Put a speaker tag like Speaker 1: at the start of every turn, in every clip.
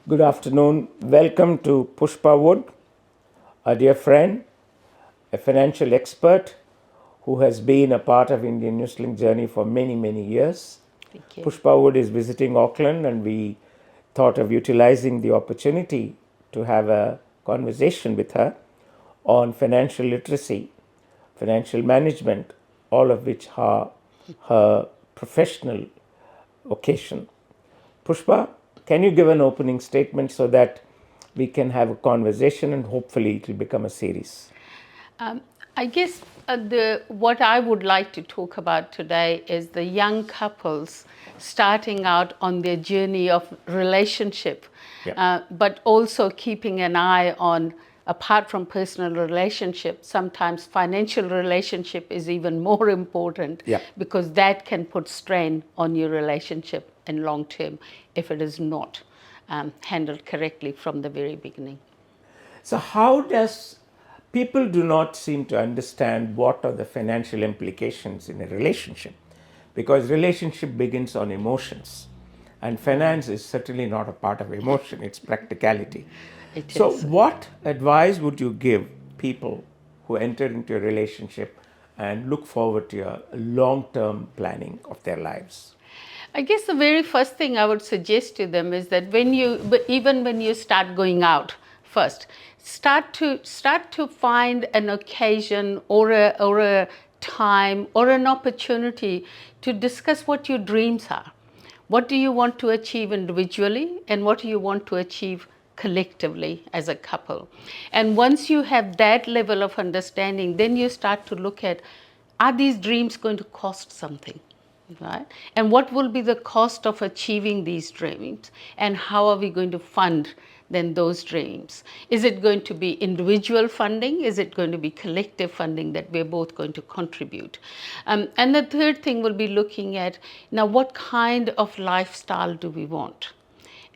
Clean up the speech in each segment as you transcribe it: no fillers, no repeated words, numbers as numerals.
Speaker 1: Good afternoon. Welcome to Pushpa Wood, a dear friend, a financial expert who has been a part of Indian Newsling journey for many, many years.
Speaker 2: Thank you.
Speaker 1: Pushpa Wood is visiting Auckland, and we thought of utilizing the opportunity to have a conversation with her on financial literacy, financial management, all of which are her professional vocation. Pushpa, can you give an opening statement so that we can have a conversation and hopefully it will become a series?
Speaker 2: I guess what I would like to talk about today is the young couples starting out on their journey of relationship,
Speaker 1: Yeah.
Speaker 2: but also keeping an eye on, apart from personal relationship, sometimes financial relationship is even more important,
Speaker 1: Yeah.
Speaker 2: because that can put strain on your relationship in long term if it is not handled correctly from the very beginning.
Speaker 1: So, how does people do not seem to understand what are the financial implications in a relationship? Because relationship begins on emotions, and finance is certainly not a part of emotion, it's practicality.
Speaker 2: It
Speaker 1: So,
Speaker 2: is.
Speaker 1: what advice would you give people who enter into a relationship and look forward to a long term planning of their lives?
Speaker 2: I guess the very first thing I would suggest to them is that even when you start going out first, start to find an occasion or a time or an opportunity to discuss what your dreams are. What do you want to achieve individually, and what do you want to achieve collectively as a couple? And once you have that level of understanding, then you start to look at, are these dreams going to cost something? Right? And what will be the cost of achieving these dreams, and how are we going to fund then those dreams? Is it going to be individual funding? Is it going to be collective funding that we're both going to contribute? And the third thing will be looking at, now, what kind of lifestyle do we want?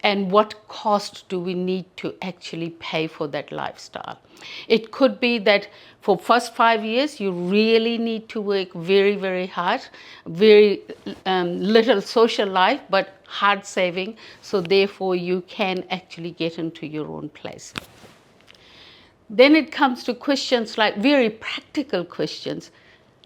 Speaker 2: And what cost do we need to actually pay for that lifestyle? It could be that for first 5 years you really need to work very, very hard, very little social life, but hard saving, so therefore you can actually get into your own place. Then it comes to questions like very practical questions.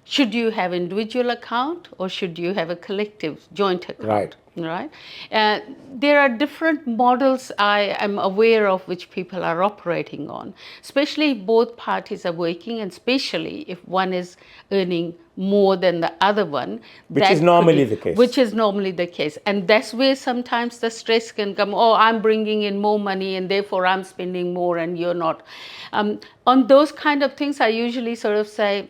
Speaker 2: Should you have individual account, or should you have a collective joint account? Right. There are different models I am aware of which people are operating on, especially if both parties are working, and especially if one is earning more than the other one.
Speaker 1: Which is normally the case.
Speaker 2: Which is normally the case. And that's where sometimes the stress can come. Oh, I'm bringing in more money and therefore I'm spending more and you're not. On those kind of things, I usually sort of say,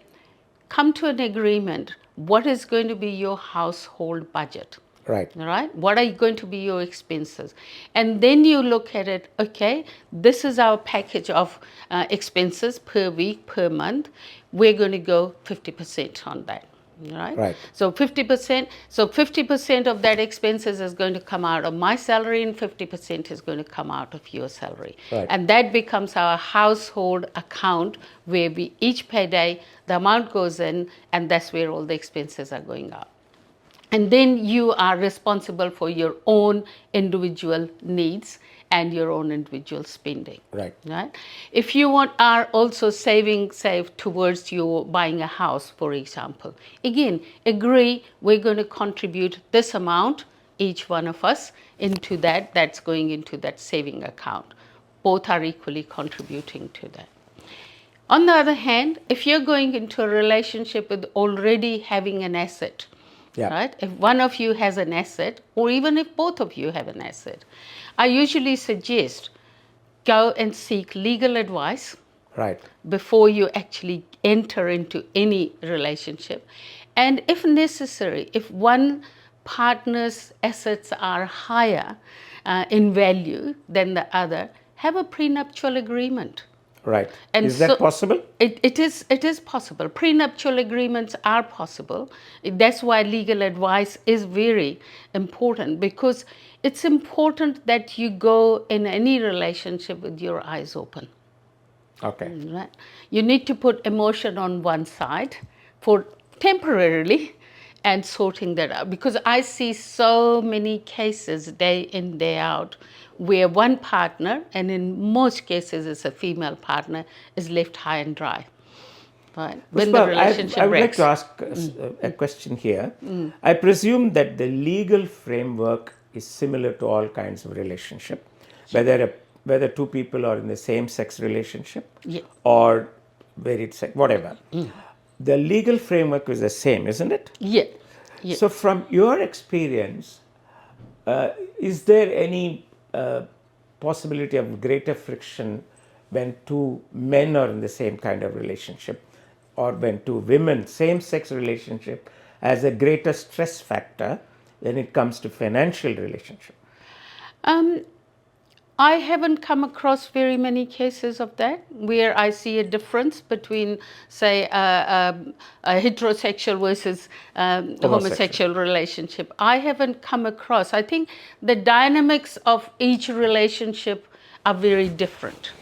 Speaker 2: come to an agreement. What is going to be your household budget?
Speaker 1: Right.
Speaker 2: Right? What are going to be your expenses? And then you look at it, okay, this is our package of expenses per week, per month. We're going to go 50% on that. Right? So 50% of that expenses is going to come out of my salary, and 50% is going to come out of your salary.
Speaker 1: Right.
Speaker 2: And that becomes our household account, where we each payday the amount goes in, and that's where all the expenses are going out. And then you are responsible for your own individual needs and your own individual spending.
Speaker 1: Right.
Speaker 2: If you are also save towards you buying a house, for example, again, agree, we're going to contribute this amount, each one of us, into that. That's going into that saving account. Both are equally contributing to that. On the other hand, if you're going into a relationship with already having an asset, right? If one of you has an asset, or even if both of you have an asset, I usually suggest go and seek legal advice.
Speaker 1: Right.
Speaker 2: Before you actually enter into any relationship. And if necessary, if one partner's assets are higher in value than the other, have a prenuptial agreement.
Speaker 1: Right.
Speaker 2: And
Speaker 1: is that possible?
Speaker 2: It is possible. Prenuptial agreements are possible. That's why legal advice is very important, because it's important that you go in any relationship with your eyes open.
Speaker 1: Okay.
Speaker 2: Right? You need to put emotion on one side for temporarily and sorting that out, because I see so many cases day in, day out where one partner, and in most cases it's a female partner, is left high and dry. Right? When the
Speaker 1: Pushpa,
Speaker 2: relationship
Speaker 1: I would like
Speaker 2: breaks.
Speaker 1: to ask a question here. I presume that the legal framework is similar to all kinds of relationship, whether two people are in the same sex relationship
Speaker 2: Yeah.
Speaker 1: or varied sex, whatever. The legal framework is the same, isn't it?
Speaker 2: Yeah. Yeah.
Speaker 1: So, from your experience, is there any possibility of greater friction when two men are in the same kind of relationship, or when two women, same sex relationship, has a greater stress factor when it comes to financial relationship?
Speaker 2: I haven't come across very many cases of that where I see a difference between, say, a heterosexual versus homosexual relationship. I haven't come across. I think the dynamics of each relationship are very different.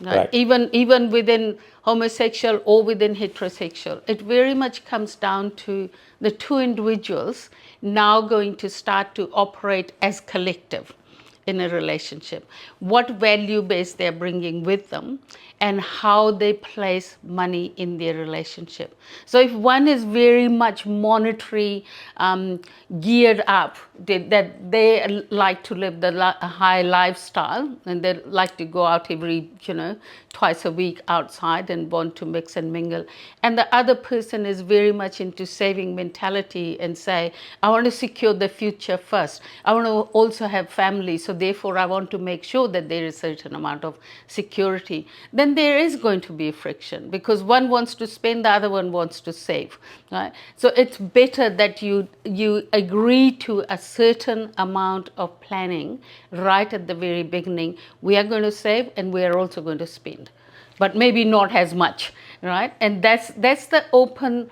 Speaker 1: Right.
Speaker 2: Even within homosexual or within heterosexual, it very much comes down to the two individuals now going to start to operate as collective in a relationship, what value base they're bringing with them, and how they place money in their relationship. So if one is very much monetary geared up, that they like to live the high lifestyle, and they like to go out every, twice a week outside and want to mix and mingle, and the other person is very much into saving mentality and say, I want to secure the future first. I want to also have family, so therefore I want to make sure that there is a certain amount of security. Then there is going to be a friction because one wants to spend, the other one wants to save. Right? So it's better that you agree to a certain amount of planning right at the very beginning. We are going to save and we are also going to spend, but maybe not as much, right? And that's the open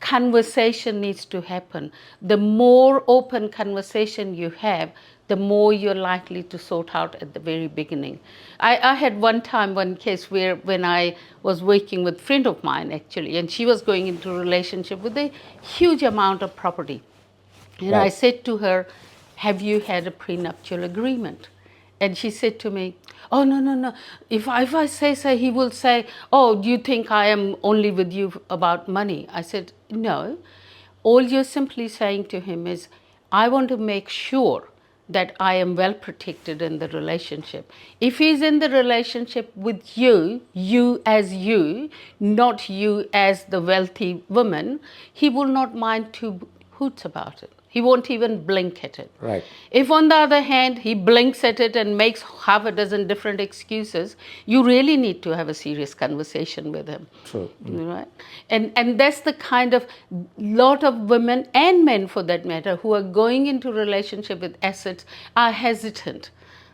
Speaker 2: conversation needs to happen. The more open conversation you have, the more you're likely to sort out at the very beginning. I had one case where when I was working with a friend of mine actually, and she was going into a relationship with a huge amount of property. And I said to her, have you had a prenuptial agreement? And she said to me, oh, no, no, no. If I say so, he will say, oh, do you think I am only with you about money? I said, no. All you're simply saying to him is, I want to make sure that I am well protected in the relationship. If he's in the relationship with you, not you as the wealthy woman, he will not mind two hoots about it. He won't even blink at it.
Speaker 1: Right.
Speaker 2: If on the other hand, he blinks at it and makes half a dozen different excuses, you really need to have a serious conversation with him.
Speaker 1: True.
Speaker 2: Right? And that's the kind of lot of women and men for that matter who are going into relationship with assets are hesitant.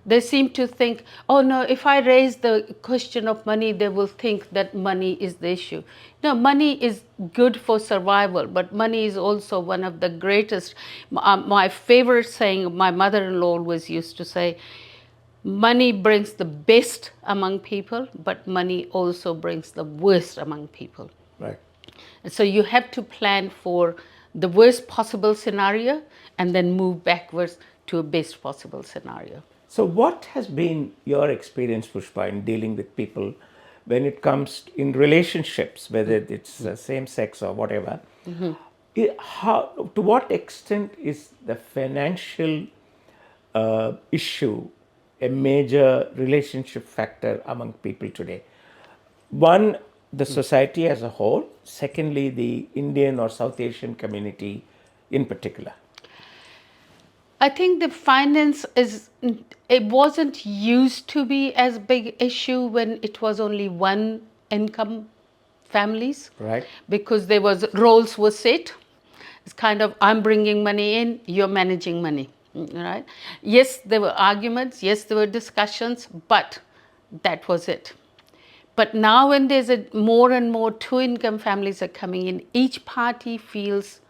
Speaker 2: They seem to think, oh no, if I raise the question of money, they will think that money is the issue. No, money is good for survival, but money is also one of the greatest. My favorite saying, my mother-in-law always used to say, money brings the best among people, but money also brings the worst among people.
Speaker 1: Right.
Speaker 2: So you have to plan for the worst possible scenario and then move backwards to a best possible scenario.
Speaker 1: So, what has been your experience, Pushpa, in dealing with people when it comes in relationships, whether it's same sex or whatever? To what extent is the financial issue a major relationship factor among people today? One, the society as a whole. Secondly, the Indian or South Asian community in particular.
Speaker 2: I think the finance it wasn't used to be as big issue when it was only one income families.
Speaker 1: Right.
Speaker 2: Because there was roles were set. It's kind of, I'm bringing money in, you're managing money, right? Yes, there were arguments, yes, there were discussions, but that was it. But now when there's more and more two-income families are coming in, each party feels,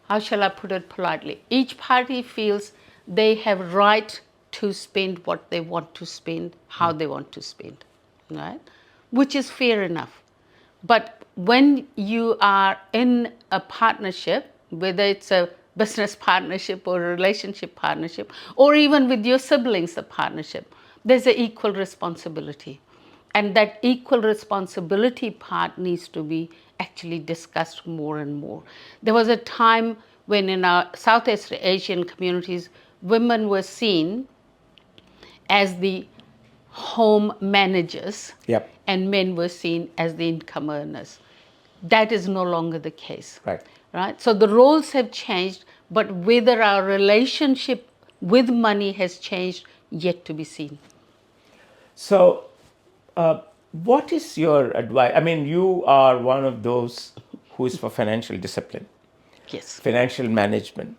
Speaker 2: how shall I put it politely? Each party feels they have right to spend what they want to spend, how they want to spend, right? Which is fair enough. But when you are in a partnership, whether it's a business partnership or a relationship partnership, or even with your siblings, the partnership, there's an equal responsibility. And that equal responsibility part needs to be actually discussed more and more. There was a time when in our Southeast Asian communities, women were seen as the home managers,
Speaker 1: Yep.
Speaker 2: and men were seen as the income earners. That is no longer the case.
Speaker 1: Right.
Speaker 2: Right? So the roles have changed, but whether our relationship with money has changed, yet to be seen.
Speaker 1: So, what is your advice? I mean, you are one of those who is for financial discipline,
Speaker 2: Yes.
Speaker 1: financial management.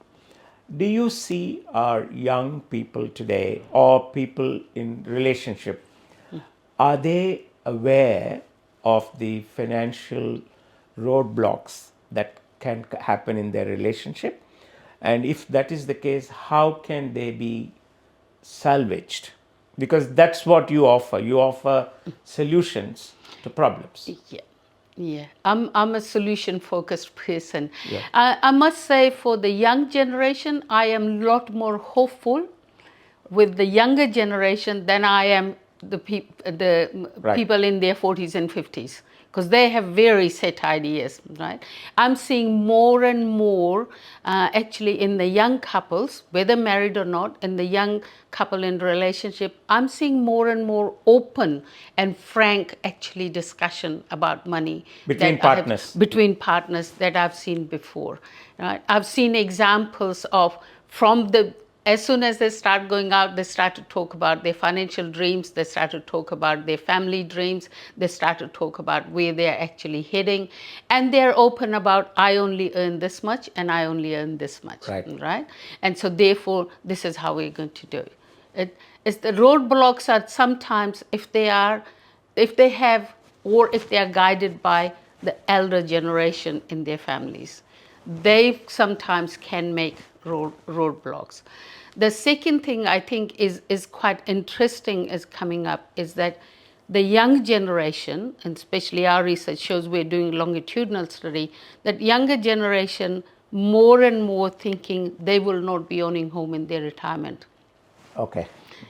Speaker 1: Do you see our young people today or people in relationship, are they aware of the financial roadblocks that can happen in their relationship? And if that is the case, how can they be salvaged? Because that's what you offer. You offer solutions to problems.
Speaker 2: Yeah. Yeah, I'm a solution focused person.
Speaker 1: Yeah.
Speaker 2: I must say, for the young generation, I am a lot more hopeful with the younger generation than I am the
Speaker 1: Right.
Speaker 2: people in their 40s and 50s, because they have very set ideas, right? I'm seeing more and more actually in the young couples, whether married or not, in the young couple in relationship, I'm seeing more and more open and frank actually discussion about money
Speaker 1: Between
Speaker 2: that I have-
Speaker 1: partners.
Speaker 2: between partners that I've seen before. Right? I've seen examples of from the as soon as they start going out, they start to talk about their financial dreams, they start to talk about their family dreams, they start to talk about where they're actually heading, and they're open about, I only earn this much and I only earn this much,
Speaker 1: Right.
Speaker 2: And so therefore, this is how we're going to do it. It's the roadblocks are sometimes if they have, or if they are guided by the elder generation in their families, they sometimes can make roadblocks. The second thing I think is quite interesting is coming up is that the young generation, and especially our research shows we're doing longitudinal study, that younger generation more and more thinking they will not be owning home in their retirement
Speaker 1: Okay.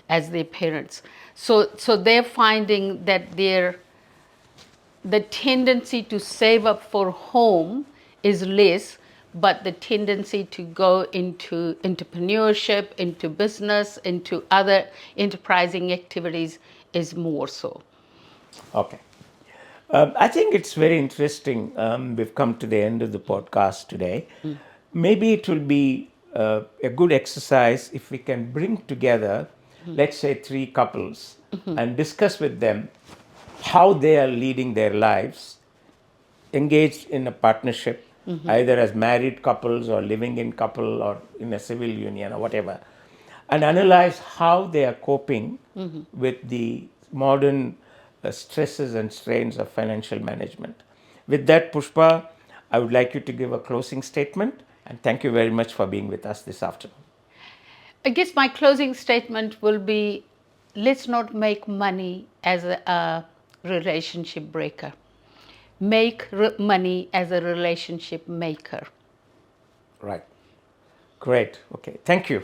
Speaker 2: as their parents. So they're finding that the tendency to save up for home is less, but the tendency to go into entrepreneurship, into business, into other enterprising activities is more so.
Speaker 1: Okay. I think it's very interesting. We've come to the end of the podcast today. Maybe it will be a good exercise if we can bring together, let's say, three couples and discuss with them how they are leading their lives, engaged in a partnership, either as married couples or living in couple or in a civil union or whatever, and analyze how they are coping with the modern stresses and strains of financial management. With that, Pushpa, I would like you to give a closing statement, and thank you very much for being with us this afternoon.
Speaker 2: I guess my closing statement will be, let's not make money as a relationship breaker. Make money as a relationship maker.
Speaker 1: Right. Great. Okay. Thank you.